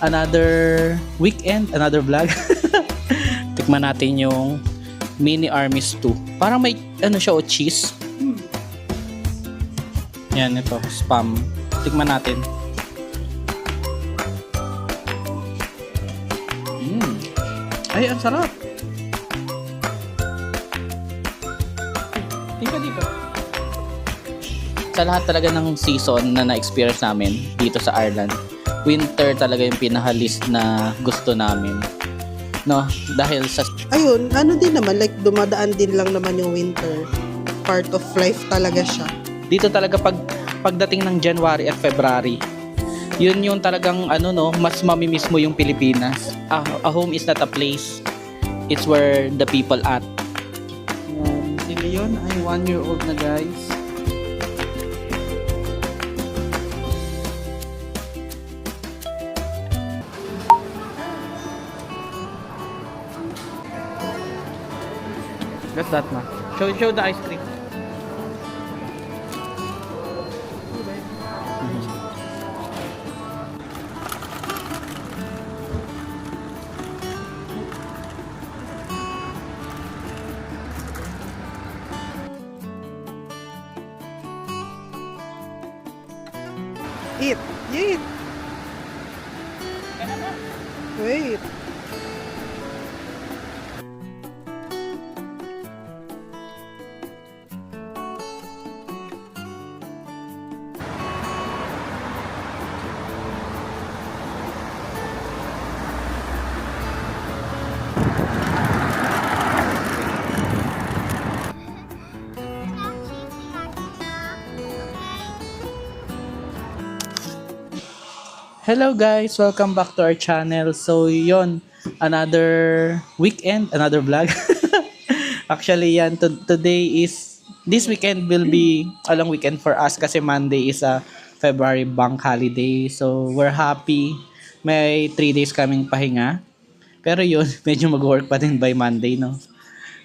another weekend, another vlog. Tikman natin yung Mini Armies 2. Parang may ano siya o cheese. Yan, ito, spam. Tikman natin. Ay, ang sarap. Tika dito. Sa lahat talaga ng season na na-experience namin dito sa Ireland, winter talaga yung pinaka-least na gusto namin. No, dahil sa Ayun, ano din naman, like dumadaan din lang naman yung winter. Part of life talaga siya. dito talaga pagdating ng January at February, yun yung talagang ano no, mas mamimiss mo yung Pilipinas. A home is not a place, it's where the people at. Si Leon ay 1-year-old na, guys. What's that, ma? Show the ice cream. Eat! Eat! Wait! Hello guys, welcome back to our channel. So yon, another weekend, another vlog. Actually yan, today is, this weekend will be a long weekend for us kasi Monday is a February bank holiday. So we're happy. May 3 days kaming pahinga. Pero yun, medyo mag-work pa din by Monday, no?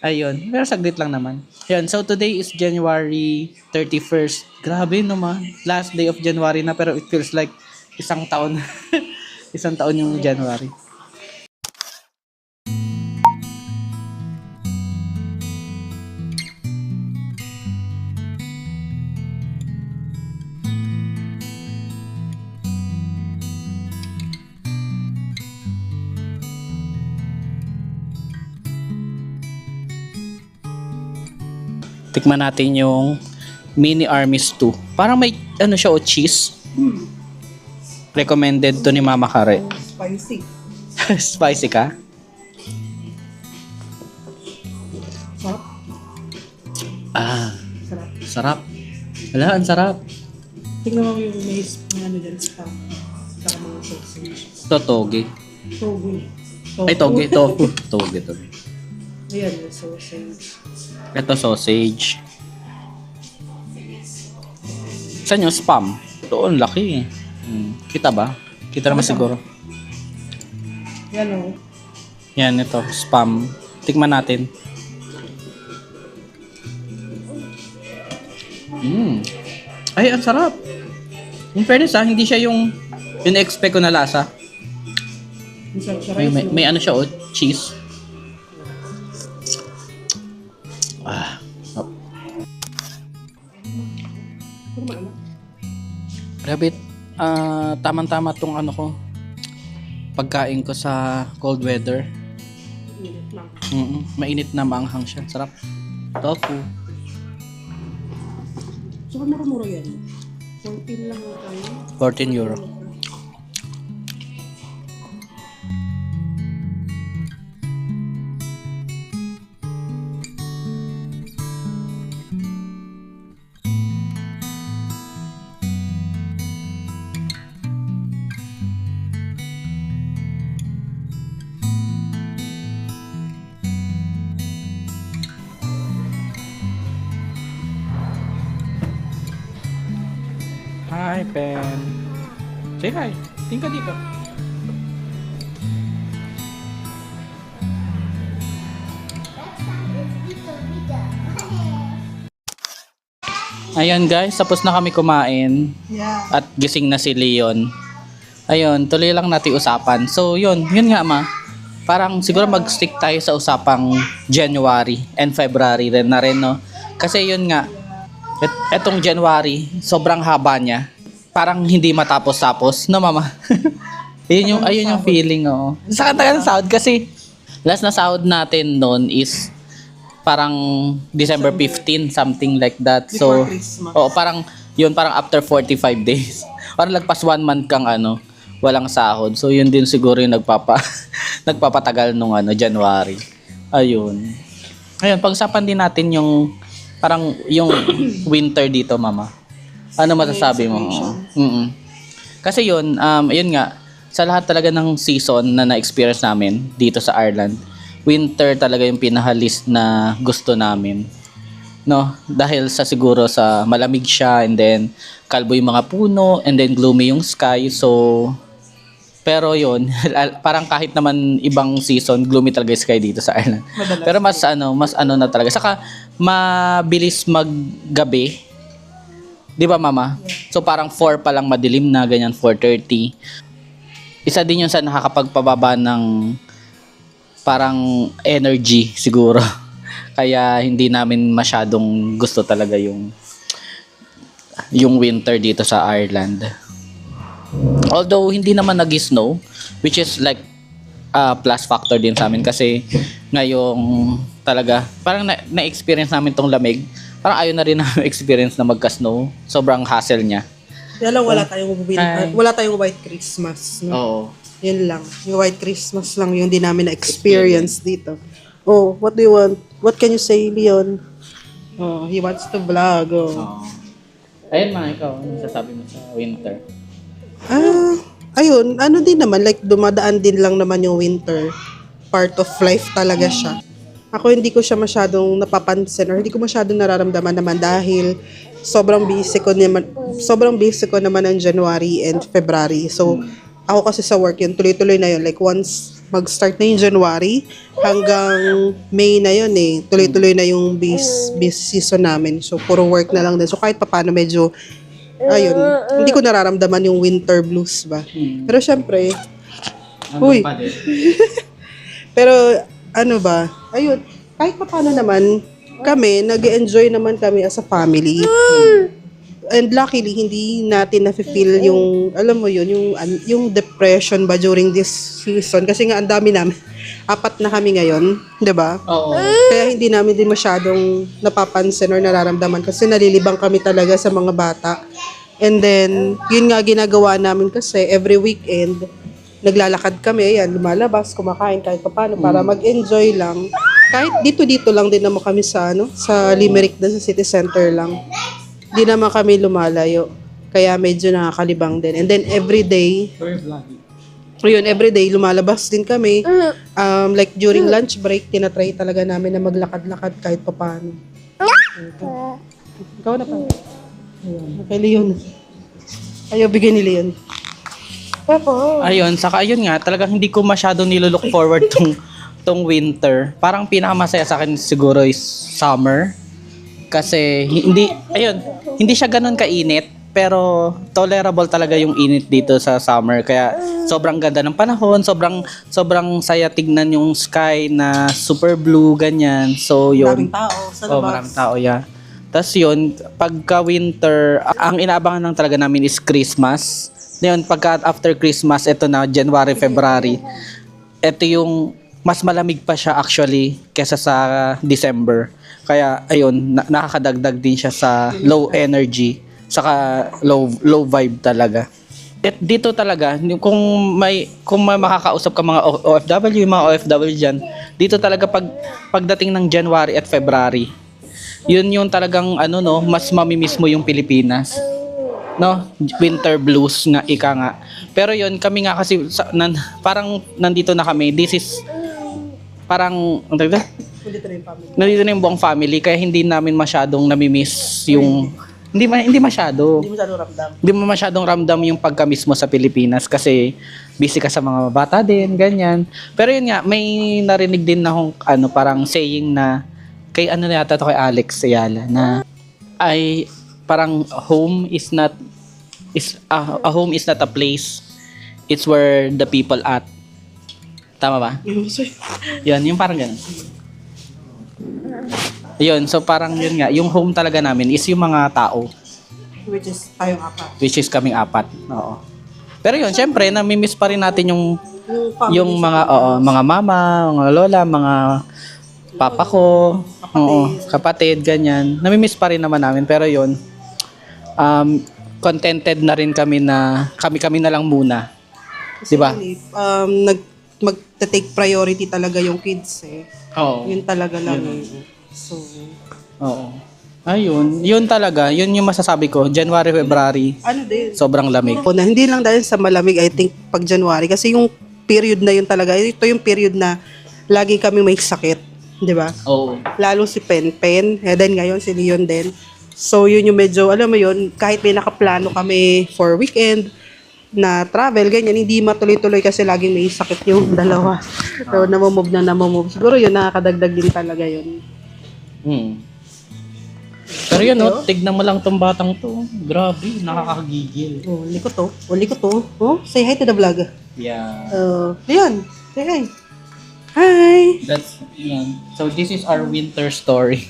Ayun, pero saglit lang naman. Yun, so today is January 31st. Grabe naman, last day of January na, pero it feels like isang taon. Isang taon yung January. Tikman natin yung Mini Armies 2. Parang may ano siya o cheese. Recommended to ni Mama Kare. Spicy. Spicy ka? Sarap. Ah, Sarap. sarap. Wala, ang sarap. Tingnan mo yung may ano dyan, spam. Saka mga sausage. Ito, toge. Tofu. Ay, toge, tofu. Toge. Ayan, yung sausage. Ito, sausage. Saan yung spam? Ito, ang laki eh. Kita ba? Kita naman siguro. Yan o. Yan, ito, spam. Tikman natin. Ay, ang sarap. In fairness hindi siya yung in-expect ko na lasa. May ano siya, cheese. Oh. Rabbit, tamang-tama tong ano ko. Pagkain ko sa cold weather. Mainit na maanghang siya. Sarap. Tofu. Saka mura-mura yan. 14 lang tayo. 14 euro. Hi, Pen. Say hi. Tingka dito. Ayan guys, tapos na kami kumain. Yeah. At gising na si Leon. Ayun, tuloy lang natin usapan. So, yun nga ma. Parang siguro mag-stick tayo sa usapang January and February rin na rin, no? Kasi yun nga, etong January, sobrang haba niya. Parang hindi matapos-tapos, no mama? Ayun yung feeling, oo. Sa katagal ng sahod kasi, last na sahod natin noon is parang December 15, something like that. So, Before Christmas. parang after 45 days. Parang lagpas 1 month kang walang sahod. So, yun din siguro yung nagpapatagal nung January. Ayun. Ayun, pag-usapan din natin yung parang yung winter dito, mama. Ano masasabi mo? Mm. Kasi yun nga, sa lahat talaga ng season na na-experience namin dito sa Ireland, winter talaga yung pinaka-least na gusto namin. No? Dahil siguro sa malamig siya, and then kalbo yung mga puno, and then gloomy yung sky. So, pero yun, parang kahit naman ibang season, gloomy talaga yung sky dito sa Ireland. Pero mas na talaga. Saka mabilis maggabi. 'Di ba, mama? So parang 4 pa lang madilim na, ganyan 4:30. Isa din yun sa nakakapagpababa ng parang energy siguro. Kaya hindi namin masyadong gusto talaga yung winter dito sa Ireland. Although hindi naman nag-snow, which is like plus factor din sa amin kasi ngayong talaga parang na-experience namin tong lamig. Parang ayaw na rin namin experience na magka-snow. Sobrang hassle niya. Kaya lang wala tayong White Christmas. No? Oo. Yun lang. Yung White Christmas lang yung di namin na-experience dito. Oh, what do you want? What can you say, Leon? Oh, he wants to vlog. Oh. Oo. Ayun mga ikaw, ano sasabi mo sa winter? Ayun, ano din naman, like dumadaan din lang naman yung winter. Part of life talaga siya. Ako hindi ko siya masyadong napapansin or hindi ko masyadong nararamdaman naman dahil sobrang busy ko naman ng January and February. So, ako kasi sa work yun, tuloy-tuloy na yun. Like once mag-start na yung January, hanggang May na yun eh. Tuloy-tuloy na yung busy season namin. So, puro work na lang din. So, kahit paano medyo ayun, hindi ko nararamdaman yung winter blues ba. Pero syempre, uy. Pero ano ba, ayun, kahit pa paano naman, kami, nag-enjoy naman kami as a family. And luckily, hindi natin na-feel yung, alam mo yun, yung depression ba during this season. Kasi nga, ang dami namin. 4 na kami ngayon, di ba? Oo. Kaya hindi namin din masyadong napapansin or nararamdaman kasi nalilibang kami talaga sa mga bata. And then, yun nga ginagawa namin kasi every weekend, naglalakad kami, yan, lumalabas, kumakain kahit paano para mag-enjoy lang. Kahit dito lang din naman kami sa Limerick, sa city center lang. Di naman kami lumalayo. Kaya medyo nakakalibang din. And then everyday lumalabas din kami. Like during lunch break, tinatry talaga namin na maglakad-lakad kahit paano. Ikaw na pa. Kay Leon. Ayaw bigay ni Leon. Ayun, saka ayun nga, talagang hindi ko masyadong nilook forward tong winter. Parang pinakamasaya sa akin siguro is summer. Kasi hindi siya ganun kainit, pero tolerable talaga yung init dito sa summer. Kaya sobrang ganda ng panahon, sobrang saya tignan yung sky na super blue ganyan. So yun. Maraming tao sa labas. Maraming tao, yeah. Tapos yun, pagka winter, ang inaabangan lang talaga namin is Christmas. Ngayon, pagka after Christmas, ito na, January, February, ito yung mas malamig pa siya actually kesa sa December. Kaya, ayun, nakakadagdag din siya sa low energy, saka low vibe talaga. At dito talaga, kung may makakausap ka mga OFW, yung mga OFW dyan, dito talaga pagdating ng January at February, yun yung talagang mas mamimiss mo yung Pilipinas. No, winter blues nga ika nga. Pero yun, kami nga kasi parang nandito na kami. This is parang nandito na yung buong family, kaya hindi namin masyadong namimiss yung hindi masyado. Hindi mo masyadong ramdam yung pagka-miss mo sa Pilipinas kasi busy ka sa mga bata din, ganyan. Pero yun nga, may narinig din na parang saying na kay yata to kay Alex Ayala na parang a home is not a place, it's where the people at. Tama ba? Yun, yung parang ganun. Yun, so parang yun nga, yung home talaga namin is yung mga tao, Which is tayong apat. which is kaming apat. Oo. Pero yun, syempre, namimiss pa rin natin yung mga mga mama, mga lola, mga papa ko, kapatid, ganyan. Namimiss pa rin naman namin, pero yun, contented na rin kami na kami na lang muna. 'Di ba? Mag-take priority talaga yung kids eh. Oo. Yun talaga lang eh. So, Oo. Ayun, yun talaga, yun yung masasabi ko, January, February, ano din? sobrang lamig. Na hindi lang dahil sa malamig, I think pag January kasi yung period na yun talaga, ito yung period na lagi kami may sakit, 'di ba? Oo. Lalo si Pen, then ngayon si Leon din. So yun yung medyo, alam mo yun, kahit may nakaplano kami for weekend na travel, ganyan, hindi matuloy-tuloy kasi laging may sakit yung dalawa. So namumove. Siguro yun, nakakadagdag din talaga yun. Pero yun, no, tignan mo lang tong batang to. Grabe, nakakagigil. Uli ko to. Oh, say hi to the vlog. Yeah. Leon, say hi. Hi! That's, yan. So this is our winter story.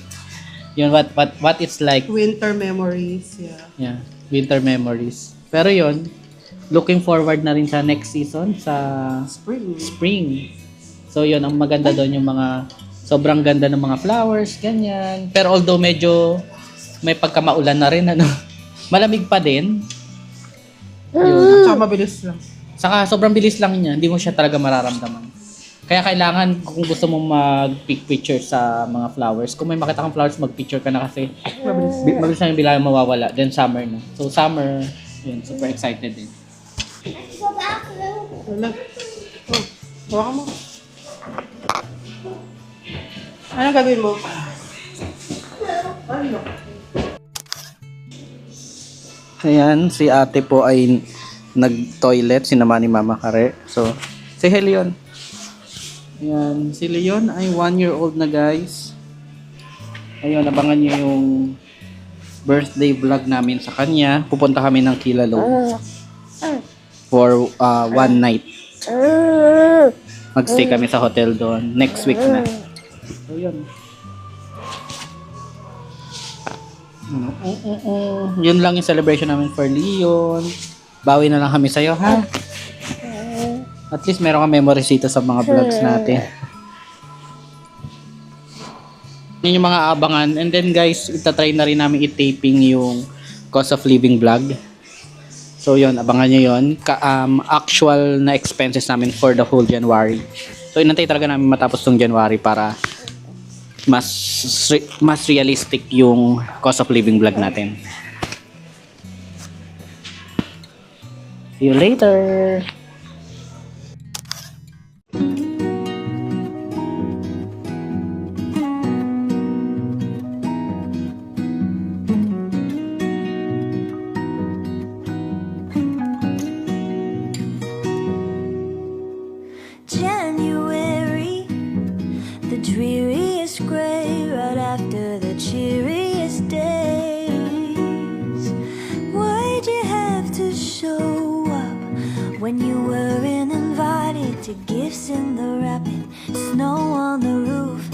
Yun, what it's like. Winter memories, yeah. Yeah, winter memories. Pero yun, looking forward na rin sa next season, sa spring. So yun, ang maganda doon yung mga, sobrang ganda ng mga flowers, ganyan. Pero although medyo may pagkamaulan na rin, ano, malamig pa din. Yun. Tsaka mabilis lang. Saka sobrang bilis lang niya, hindi mo siya talaga mararamdaman. Kaya kailangan, kung gusto mong mag-pick picture sa mga flowers, kung may makita kang flowers, mag-picture ka na kasi mabilis lang yung bilang mawawala. Then summer na. So summer, yun, super excited din. Wala. Oh, hawakan mo. Anong gagawin mo? Ano? Ayan, si ate po ay nag-toilet, sinama ni Mama Kare. So, say hi, Leon. Ayan, si Leon ay 1-year-old na, guys. Ayun, abangan niyo yung birthday vlog namin sa kanya. Pupunta kami ng Kilalo for one night. Magstay kami sa hotel doon. Next week na. So, yun. Yun lang yung celebration namin for Leon. Bawi na lang kami sa'yo, ha? At least meron ka memories dito sa mga vlogs natin. Yun yung mga abangan. And then guys, itatry na rin namin i-taping yung cost of living vlog. So yun, abangan nyo yun. Actual na expenses namin for the whole January. So inantay talaga namin matapos tong January para mas realistic yung cost of living vlog natin. See you later! January, the dreariest gray right after the cheeriest days. Why'd you have to show up when you weren't invited to gifts in the wrapping? Snow on the roof,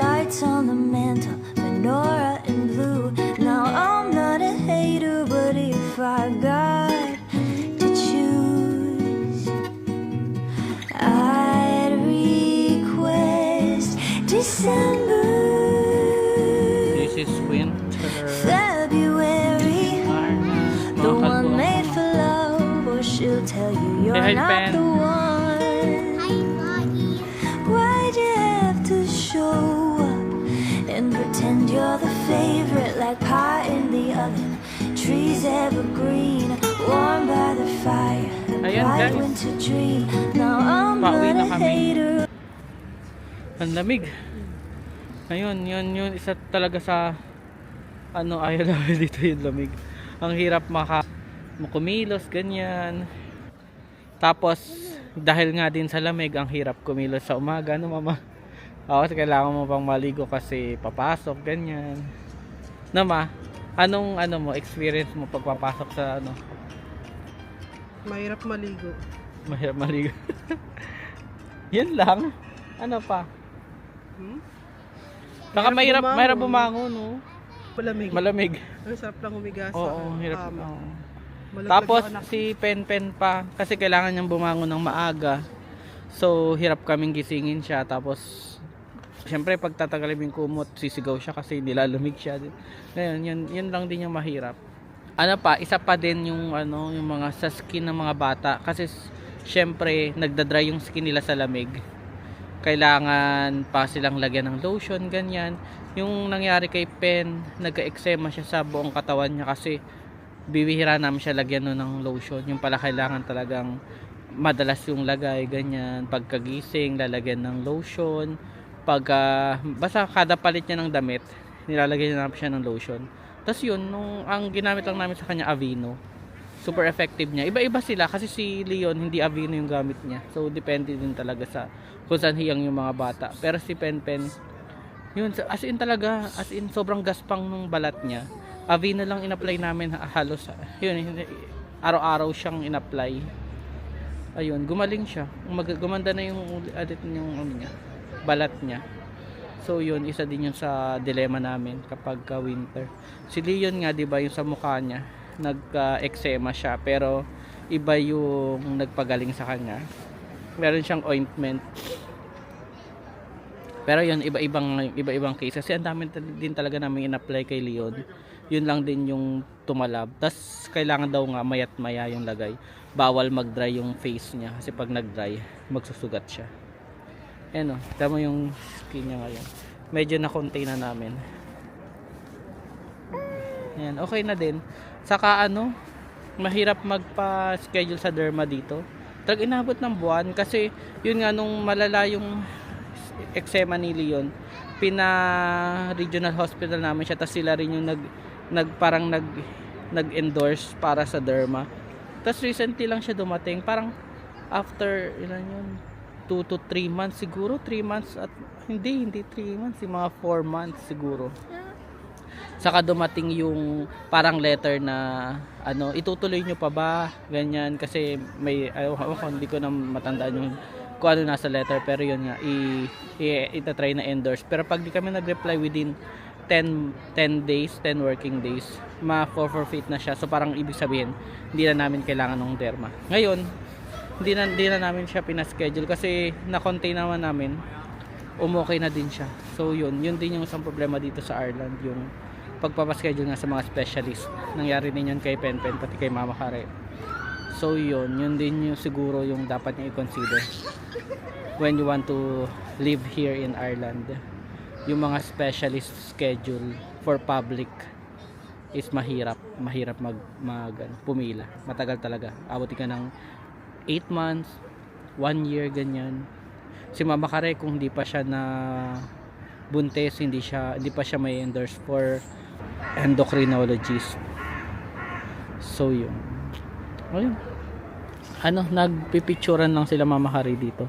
lights on the mantle, menorah in blue. Now I'm not a hater, but if I got to choose, I'd request December, This is winter. February, March, the mga one kalbo. made for love, or she'll tell you you're Say hi, not Pen. the one. Why'd you have to show up and pretend you're the favorite, like pie in the oven, trees evergreen, warm by the fire, Ayan, bright guys. winter dream. Now I'm Pauwi na not a kami. hater. Ang lamig. Ayun, yun isa talaga sa ayaw namin dito yung lamig. Ang hirap kumilos, ganyan. Tapos, dahil nga din sa lamig, ang hirap kumilos sa umaga, no mama? Kasi kailangan mo pang maligo kasi papasok, ganyan. No ma? Anong experience mo pagpapasok sa Mahirap maligo. Mahirap maligo. Yan lang. Ano pa? Baka mahirap bumangon, no? Malamig. Malamig. Ang sarap lang humiga sa Oo, hirap. kama. Oo. Malaglag Tapos yung anak. si Pen pa kasi kailangan niyang bumangon ng maaga. So hirap kaming gisingin siya, tapos syempre pag tatagalin yung kumot, sisigaw siya kasi nilalamig siya. Ngayon, yun lang din yung mahirap. Ano pa, isa pa din yung yung mga sa skin ng mga bata kasi syempre nagda-dry yung skin nila sa lamig. Kailangan pa silang lagyan ng lotion, ganyan. Yung nangyari kay Pen, nagka-eczema siya sa buong katawan niya kasi bibihira namin siya lagyan nun ng lotion. Yung pala kailangan talagang madalas yung lagay, ganyan. Pagkagising, lalagyan ng lotion. Basta kada palit niya ng damit, nilalagyan niya namin siya ng lotion. Tapos yun, ang ginamit lang namin sa kanya, Aveeno. Super effective niya. Iba-iba sila kasi si Leon, hindi Aveeno yung gamit niya. So, depende din talaga sa kung saan hiyang yung mga bata. Pero si Pen, yun, as in sobrang gaspang nung balat niya. Aveeno lang in-apply namin halos. Yun, araw-araw siyang in-apply. Ayun, gumaling siya. Gumanda na yung niya, balat niya. So yun, isa din yun sa dilema namin kapag winter. Si Leon nga, 'di ba, yung sa mukha niya, nagka-eczema siya, pero iba yung nagpagaling sa kanya. Meron siyang ointment. Pero yun, iba-ibang cases. Kasi ang dami din talaga namin in-apply kay Leon. Yun lang din yung tumalab. Tas kailangan daw nga mayat maya yung lagay. Bawal mag-dry yung face niya kasi pag nag-dry, magsusugat siya. Ayan o, tama yung skin niya ngayon. Medyo na-contain na namin. Ayan, okay na din. Saka mahirap magpa-schedule sa derma dito. Inabot ng buwan kasi yun nga, nung malala yung eczema ni Leon, regional hospital namin siya, tas sila rin yung nag-endorse para sa derma. Tas recently lang siya dumating, parang after 2 to 3 months siguro, 3 months at hindi 3 months, yung mga 4 months siguro. Saka dumating yung parang letter na itutuloy nyo pa ba, ganyan, kasi may hindi ko na matandaan yung kung ano nasa letter, pero yun nga, itatry na endorse. Pero pag di kami nag-reply within 10 working days, ma-forfeit na siya. So parang ibig sabihin, hindi na namin kailangan ng derma. Ngayon, hindi na namin siya pinaschedule kasi na-contain naman namin, umokay na din siya. So yun din yung isang problema dito sa Ireland, yung pagpapaschedule nga sa mga specialist. Nangyari din yun kay Pen, pati kay Mama Kare. So yun din yung siguro yung dapat niyo i-consider when you want to live here in Ireland. Yung mga specialist schedule for public is mahirap pumila. Matagal talaga. Abutin ka ng 8 months, 1 year, ganyan. Si Mama Kare, kung hindi pa siya na buntis, hindi pa siya may endorse for endocrinologist. So yun. Ayun. Nagpipicturan lang sila Mama Kare dito.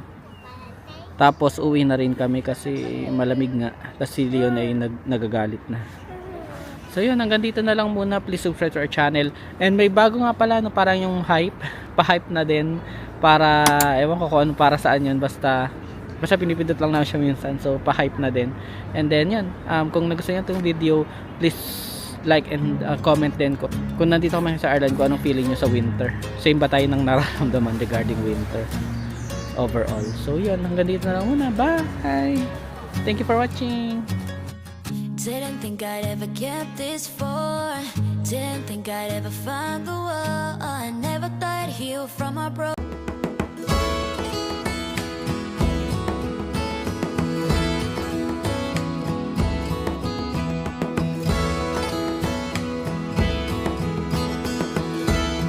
Tapos uwi na rin kami kasi malamig nga. Kasi si Leon ay nagagalit na. So yun, hanggang dito na lang muna. Please subscribe to our channel. And may bago nga pala, parang yung hype. Pa-hype na din. Para, ewan ko kung ano para saan yun. Basta pinipindot lang namin siya minsan. So pa-hype na din. And then yun, kung nagustuhan nyo itong video, please like and comment din kung nandito kami sa Ireland, kung anong feeling nyo sa winter. Same ba tayo ng nararamdaman regarding winter overall. So yun, hanggang dito na lang muna. Bye! Thank you for watching! Didn't think I'd ever get this far. Didn't think I'd ever find the one. I never thought I'd heal from my broken